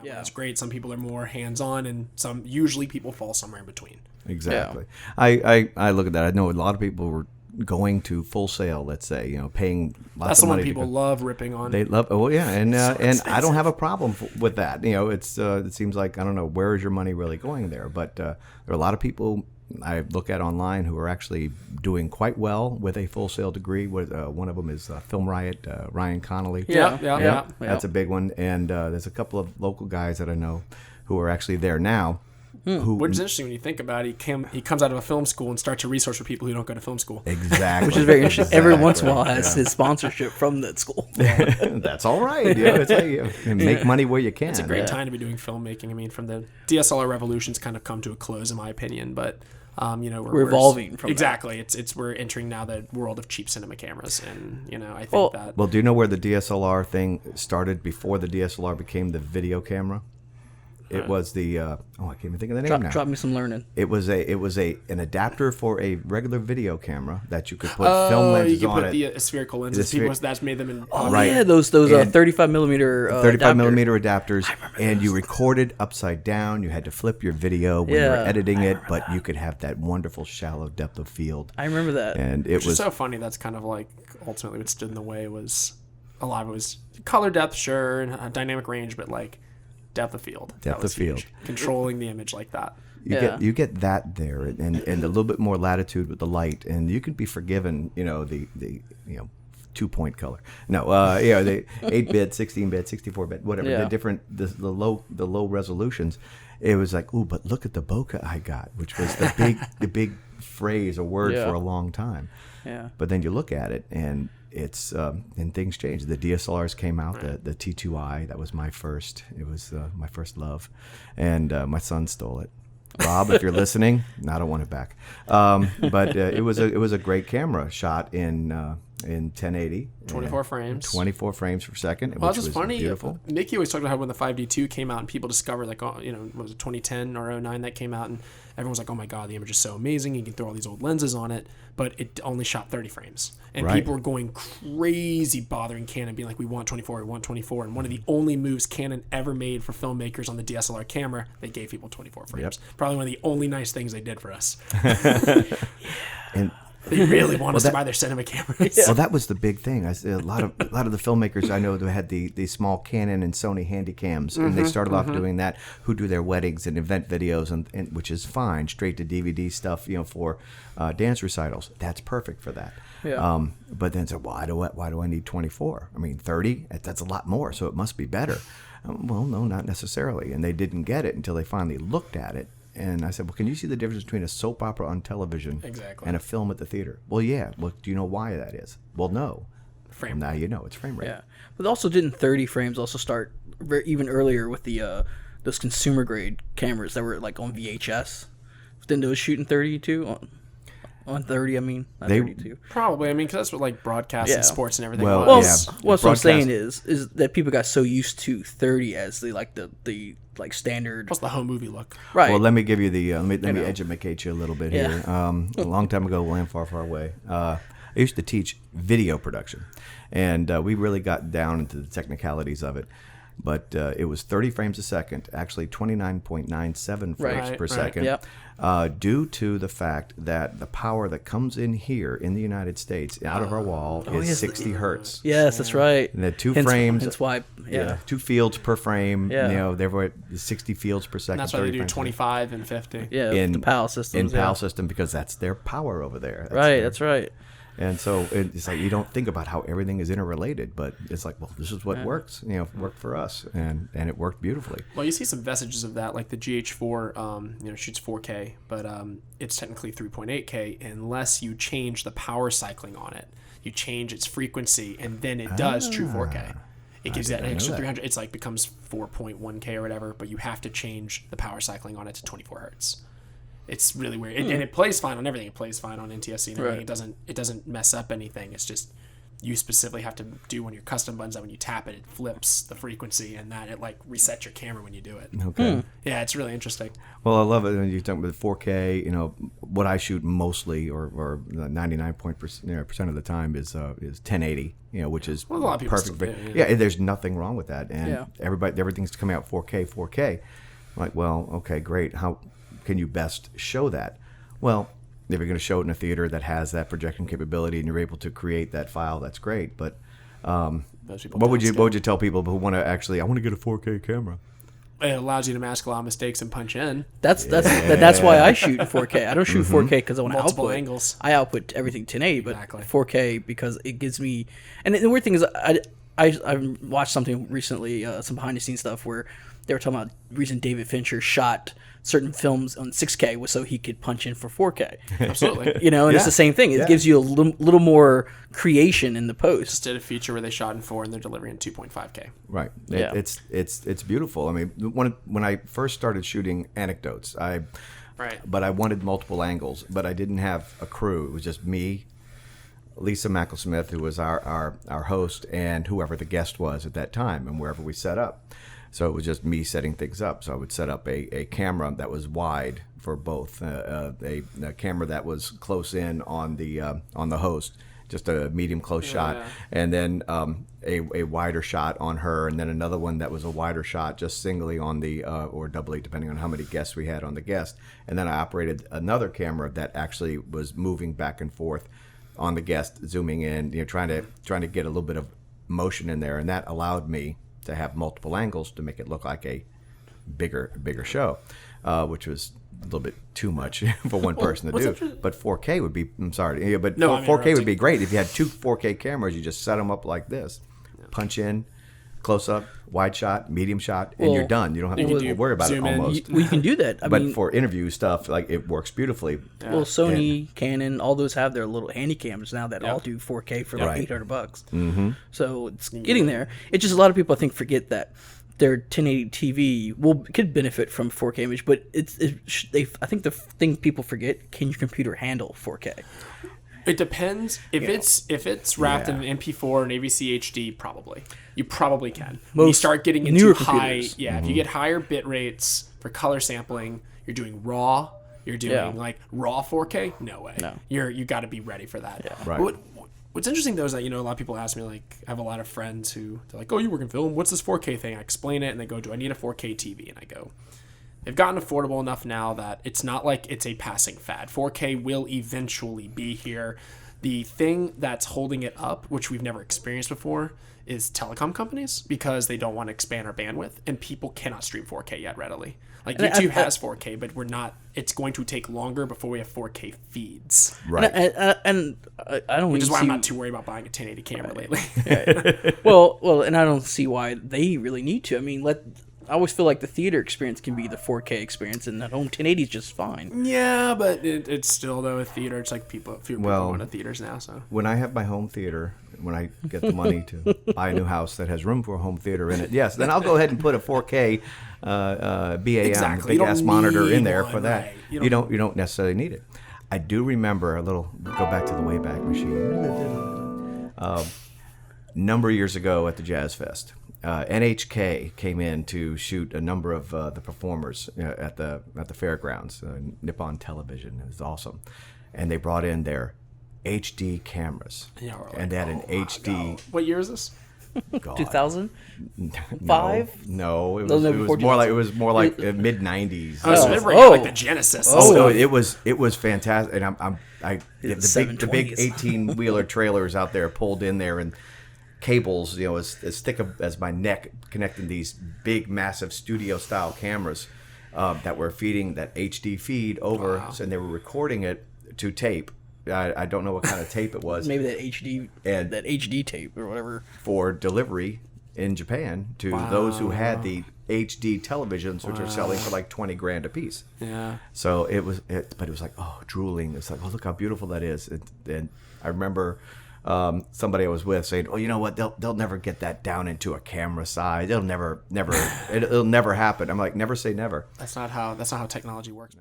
that one is great. Some people are more hands-on, and usually people fall somewhere in between. Exactly. Yeah. I look at that. I know a lot of people were going to Full Sail, let's say, paying lots of money. That's the one people love ripping on. They love, and I don't have a problem with that. It seems like, I don't know, where is your money really going there? But there are a lot of people I look at online who are actually doing quite well with a Full Sail degree. One of them is Film Riot, Ryan Connolly. Yeah. That's a big one. And there's a couple of local guys that I know who are actually there now. Which is interesting when you think about it. He comes out of a film school and starts a resource for people who don't go to film school. Exactly. Which is very interesting. Every once in a while has his sponsorship from that school. That's all right. It's like, make money where you can. It's a great time to be doing filmmaking. I mean, from the DSLR revolution's kind of come to a close, in my opinion, but we're evolving from exactly. That. We're entering now the world of cheap cinema cameras, and I think that. Well, do you know where the DSLR thing started before the DSLR became the video camera? It was the I can't even think of the name now. Drop me some learning. It was an adapter for a regular video camera that you could put film lenses on it. You could put the spherical lenses. That's made them in. Yeah, those 35 millimeter 35 millimeter adapters, and you recorded upside down. You had to flip your video when you were editing it, but you could have that wonderful shallow depth of field. I remember that, and it was so funny. That's kind of like ultimately what stood in the way was a lot of it was color depth, sure, and dynamic range, but like. Depth of field. Huge. Controlling the image like that. You get that there, and a little bit more latitude with the light, and you can be forgiven. The 2-point color. No, the 8-bit, 16-bit, 64-bit, whatever. The different the low resolutions. It was like, ooh, but look at the bokeh I got, which was the big phrase or word for a long time. Yeah. But then you look at it, and it's and things changed. The DSLRs came out, the T2i. That was my first. It was my first love, and my son stole it. Rob, if you're listening, I don't want it back. But it was a great camera, shot in 1080, 24 frames, 24 frames per second. Well, which that's was funny. Beautiful. Nicky always talked about how when the 5D2 came out and people discovered was it 2010 or 09 that came out, and everyone was like, oh my god, the image is so amazing. You can throw all these old lenses on it, but it only shot 30 frames, and people were going crazy bothering Canon, being like, we want 24. And one of the only moves Canon ever made for filmmakers on the DSLR camera, they gave people 24 frames. Yep. Probably one of the only nice things they did for us. And they really want us to buy their cinema cameras. Well, that was the big thing. A lot of the filmmakers I know that had the small Canon and Sony Handycams, and they started off doing that. Who do their weddings and event videos, and which is fine, straight to DVD stuff. For dance recitals, that's perfect for that. Yeah. But then said, why do I need 24? I mean, 30. That's a lot more, so it must be better. Well, no, not necessarily. And they didn't get it until they finally looked at it. And I said, well, can you see the difference between a soap opera on television and a film at the theater? Well, yeah. Well, do you know why that is? Well, no. Frame rate. Now you know it's frame rate. Yeah. But also didn't 30 frames also start even earlier with the those consumer grade cameras that were like on VHS? Didn't those shoot in 32? On 30, I mean, not 32. Probably, because that's what like broadcast and sports and everything was. Well, what I'm saying is that people got so used to 30 as the standard. What's the home movie look? Right. Well, let me give you the let me educate you a little bit here. A long time ago, land far, far away. I used to teach video production, and we really got down into the technicalities of it. But it was 30 frames a second, actually 29.97 frames per second, due to the fact that the power that comes in here in the United States out of our wall is 60 hertz. Yes, that's right. And the frames. That's why. Yeah. 2 fields per frame. Yeah. They were 60 fields per second. And that's why they do 25 and 50. Yeah. In the PAL system. In PAL system, because that's their power over there. That's right. And so it's like you don't think about how everything is interrelated, but it's like, well, this is what works. Worked for us, and it worked beautifully. Well, you see some vestiges of that, like the GH4, shoots 4K, but it's technically 3.8K unless you change the power cycling on it. You change its frequency, and then it does true 4K. It gives that extra 300. It's like becomes 4.1K or whatever, but you have to change the power cycling on it to 24 hertz. It's really weird, and it plays fine on everything. It plays fine on NTSC and everything. It doesn't mess up anything. It's just you specifically have to do one of your custom buttons that when you tap it, it flips the frequency, and that it like resets your camera when you do it. Okay. Yeah, it's really interesting. Well, I love it when you talk about 4K. You know, what I shoot mostly, or 99% of the time is 1080. You know, which is Well, a lot of people perfect. still do, Yeah, there's nothing wrong with that, and Yeah. everything's coming out 4K. I'm like, well, okay, great. How can you best show that? Well, if you're going to show it in a theater that has that projection capability and you're able to create that file, that's great. But Most people what would don't. you tell people who want to actually? I want to get a 4K camera. It allows you to mask a lot of mistakes and punch in. That's why I shoot 4K. I don't shoot 4K because I want to Multiple output. angles. I output everything 1080, but Exactly. 4K because it gives me. And the weird thing is, I watched something recently, some behind the scenes stuff where they were talking about the reason David Fincher shot certain films on 6K was so he could punch in for 4K. Absolutely. You know, and it's the same thing. It gives you a little more creation in the post. Just did a feature where they shot in 4 and they're delivering in 2.5K. Right. Yeah. It's beautiful. I mean, when I first started shooting anecdotes, Right. but I wanted multiple angles, but I didn't have a crew. It was just me, Lisa Macklesmith, who was our host, and whoever the guest was at that time, and wherever we set up. So it was just me setting things up. So I would set up a camera that was wide for both, a camera that was close in on the host, just a medium close shot, and then a wider shot on her, and then another one that was a wider shot just singly on the or doubly, depending on how many guests we had on the guest. And then I operated another camera that actually was moving back and forth on the guest, zooming in, trying to get a little bit of motion in there, and that allowed me to have multiple angles to make it look like a bigger show, which was a little bit too much for one person to do. But 4K would be, I'm sorry, but No, I'm 4K would interrupting. be great if you had two 4K cameras. You just set them up like this, punch in, close up, wide shot, medium shot, and you're done. You don't have to worry about it zoom in. almost. You can do that. I But mean, for interview stuff, like, it works beautifully. well, Sony, Canon, all those have their little handy cams now that all do 4K for like Right. $800. Mm-hmm. So it's getting there. It's just a lot of people I think forget that their 1080 TV could benefit from 4K image, but I think the thing people forget: can your computer handle 4K? It depends. If it's wrapped in an MP4 and AVC HD, probably. You probably can. When you start getting into newer high, computers. if you get higher bit rates for color sampling, you're doing raw. You're doing like raw 4K. No way. No. You got to be ready for that. Yeah. Right. What's interesting though is that a lot of people ask me, like, I have a lot of friends who they're like, "Oh, you work in film? What's this 4K thing?" I explain it, and they go, "Do I need a 4K TV?" And I go, they've gotten affordable enough now that it's not like it's a passing fad. 4K will eventually be here. The thing that's holding it up, which we've never experienced before, is telecom companies, because they don't want to expand our bandwidth, and people cannot stream 4K yet readily. Like, YouTube has 4K, but we're not. It's going to take longer before we have 4K feeds. Right. And I don't. Which is even why I'm see- not too worried about buying a 1080 camera lately. well, and I don't see why they really need to. I mean, I always feel like the theater experience can be the 4K experience, and that home 1080 is just fine. Yeah, but it's still, though, a theater. It's like fewer people going to theaters now. So When I have my home theater, when I get the money to buy a new house that has room for a home theater in it, yes, then I'll go ahead and put a 4K BAM, Exactly. You big don't ass monitor in need there one, for that. right. You don't necessarily need it. I do remember go back to the Wayback Machine. Number of years ago at the Jazz Fest, NHK came in to shoot a number of the performers at the fairgrounds, Nippon Television. It was awesome, and they brought in their HD cameras, Yeah, we're like, and they had an HD. what year is this? God, 2005? No, it No, was, no, it was before more like mid '90s. Oh, so they're bringing out, like the Genesis. Oh no, it was the big 720s. 18-wheeler trailers out there pulled in there, and cables, as thick as my neck, connecting these big, massive studio style cameras that were feeding that HD feed over, and they were recording it to tape. I don't know what kind of tape it was. Maybe that HD tape or whatever. For delivery in Japan to those who had the HD televisions, which are selling for like $20,000 a piece. Yeah. So but it was like, drooling. It's like, look how beautiful that is. And I remember somebody I was with saying, "Oh, you know what? They'll never get that down into a camera size. It'll never happen." I'm like, never say never. That's not how technology works.